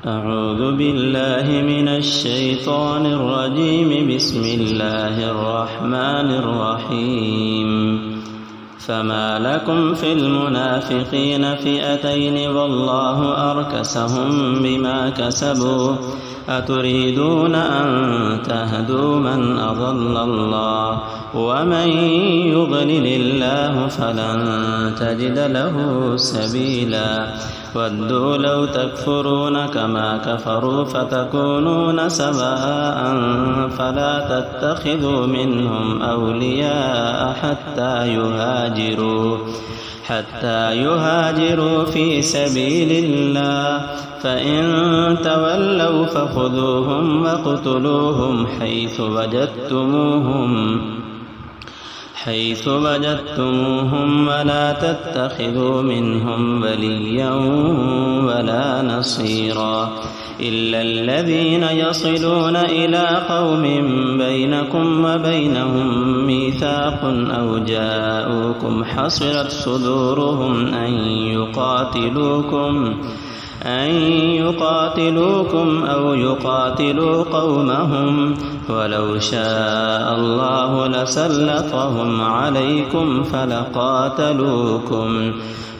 أعوذ بالله من الشيطان الرجيم. بسم الله الرحمن الرحيم. فما لكم في المنافقين فئتين والله أركسهم بما كسبوا أتريدون أن تهدوا من أضل الله ومن يضلل الله فلن تجد له سبيلا ودوا لو تكفرون كما كفروا فتكونون سواء فلا تتخذوا منهم أولياء حتى يهاجروا في سبيل الله فإن تولوا فخذوهم واقتلوهم حيث وجدتموهم ولا تتخذوا منهم وليا ولا نصيرا إلا الذين يصلون إلى قوم بينكم وبينهم ميثاق أو جاءوكم حصرت صدورهم أن يقاتلوكم أو يقاتلوا قومهم ولو شاء الله لسلطهم عليكم فلقاتلوكم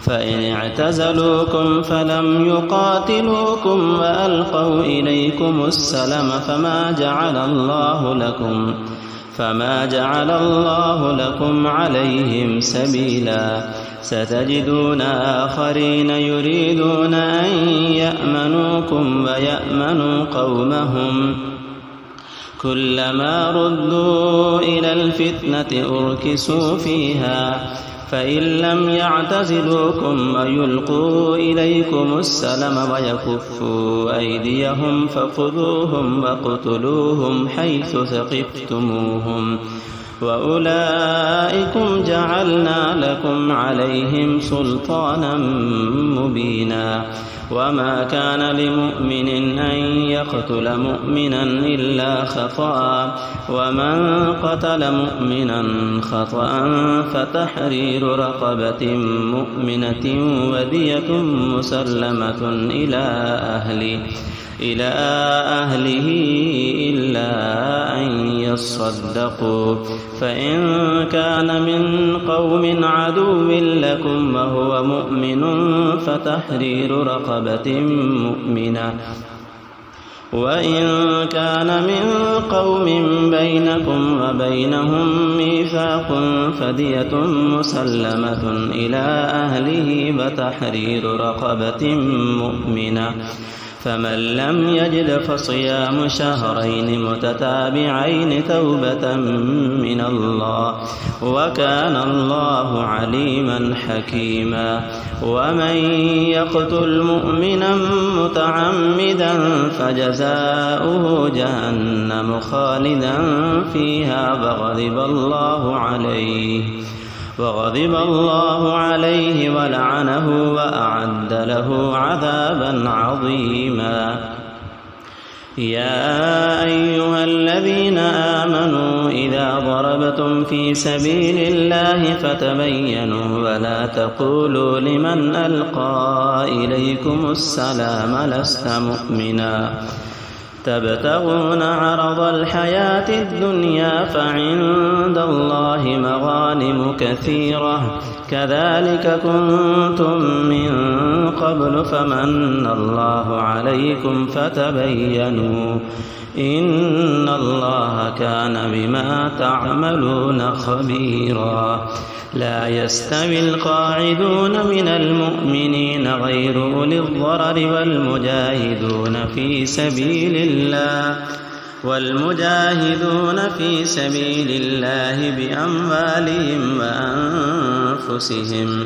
فإن اعتزلوكم فلم يقاتلوكم وألقوا إليكم السلم فما جعل الله لكم عليهم سبيلا ستجدون آخرين يريدون أن يأمنوكم ويأمنوا قومهم كلما ردوا إلى الفتنة أركسوا فيها فإن لم يعتزلوكم ويلقوا إليكم السلم ويكفوا أيديهم فخذوهم واقتلوهم حيث ثقفتموهم وأولئكم جعلنا لكم عليهم سلطانا مبينا وما كان لمؤمن أن يقتل مؤمنا إلا خطأ ومن قتل مؤمنا خطأ فتحرير رقبة مؤمنة ودية مسلمة إلى أهله إلا أن يصدقوا فإن كان من قوم عدو لكم وهو مؤمن فتحرير رقبة مؤمنة وإن كان من قوم بينكم وبينهم ميثاق فدية مسلمة إلى أهله وتحرير رقبة مؤمنة فمن لم يجد فصيام شهرين متتابعين توبة من الله وكان الله عليما حكيما ومن يقتل مؤمنا متعمدا فجزاؤه جهنم خالدا فيها وغضب الله عليه ولعنه وأعد له عذابا عظيما يا أيها الذين آمنوا إذا ضربتم في سبيل الله فتبينوا ولا تقولوا لمن ألقى إليكم السلام لست مؤمنا تبتغون عرض الحياة الدنيا فعند الله مغانم كثيرة كذلك كنتم من قبل فمن الله عليكم فتبينوا إن الله كان بما تعملون خبيرا لا يستوي القاعدون من المؤمنين غير أولي الضرر والمجاهدون في سبيل الله بأموالهم وأنفسهم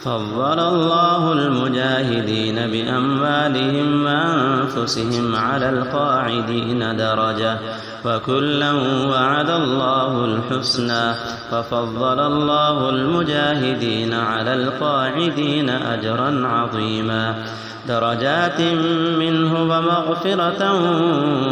فضل الله المجاهدين بأموالهم وأنفسهم على القاعدين درجة وكلا وعد الله الحسنى ففضل الله المجاهدين على القاعدين أجرا عظيما درجات منه ومغفرة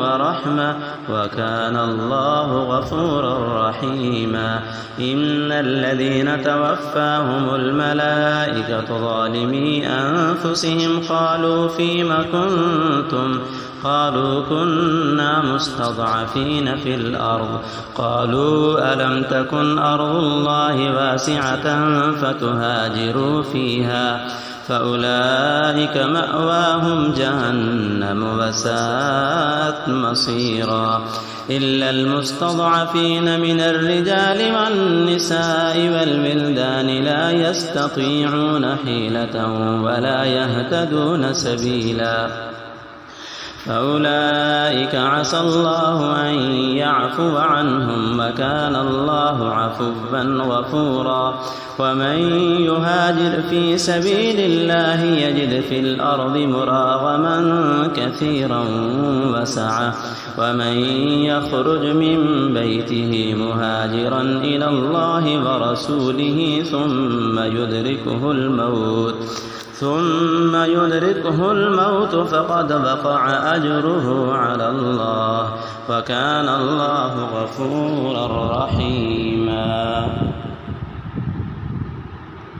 ورحمة وكان الله غفورا رحيما إن الذين توفاهم الملائكة ظالمي أنفسهم أنفسهم قالوا فيم كنتم قالوا كنا مستضعفين في الأرض قالوا ألم تكن أرض الله واسعة فتهاجروا فيها فأولئك مأواهم جهنم وساءت مصيرا إلا المستضعفين من الرجال والنساء والولدان لا يستطيعون حيلة ولا يهتدون سبيلا فأولئك عسى الله أن يعفو عنهم وكان الله عفوا غفورا ومن يهاجر في سبيل الله يجد في الأرض مراغما كثيرا وسعة ومن يخرج من بيته مهاجرا إلى الله ورسوله ثم يدركه الموت فقد وقع أجره على الله وكان الله غفورا رحيما